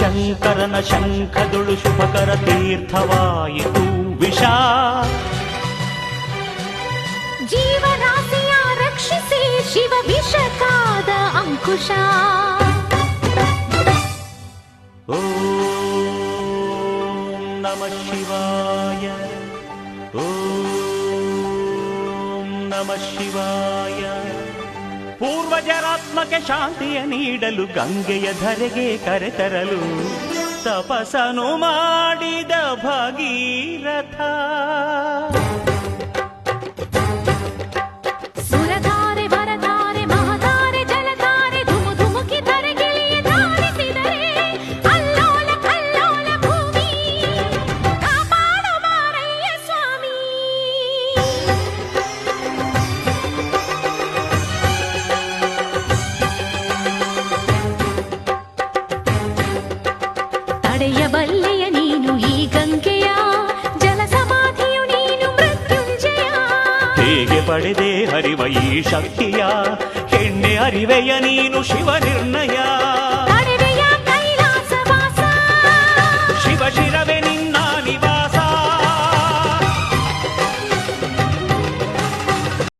ಶಂಕರನ ಶಂಖದುಳು ಶುಭಕರ ತೀರ್ಥವಾಯಿತು ವಿಷ. ಜೀವರಾಶಿಯ ರಕ್ಷಿಸಿ ಶಿವ ವಿಷಕಾದ ಅಂಕುಶ. ಓಂ ನಮಃ ಶಿವಾಯ. ಓಂ ನಮಃ ಶಿವಾಯ. ಪೂರ್ವಜರಾತ್ಮಕ್ಕೆ ಶಾಂತಿಯ ನೀಡಲು ಗಂಗೆಯ ಧರೆಗೆ ಕರೆತರಲು ತಪಸ್ಸನು ಮಾಡಿದ ಭಗೀರಥ. ಸುರಧಾರೆ ವರಧಾರೆ ಮಹಧಾರೆ ಜಲಧಾರೆ ಧುಮು ಧುಮುಕಿ ಧರೆಗಿಳಿಯ ಧಾರಿಸಿದರೆ ಅಲ್ಲೋಲ ಕಲ್ಲೋಲ ಭೂಮಿ ಕಾಪಾಡು ಮಾರಯ್ಯ ಸ್ವಾಮಿ. ತಡೆಯಬಲ್ಲೆಯ ನೀನು ಈ ಗಂಗೆಯ ಜಲ ಸಮಾಧಿಯು ನೀನು ಮೃತ್ಯುಂಜಯ. ಹೇಗೆ ಪಡೆದೆ ಹರಿವ ಈ ಶಕ್ತಿಯ, ಹೆಣ್ಣೆ ಅರಿವೆಯ ನೀನು ಶಿವ ನಿರ್ಣಯ.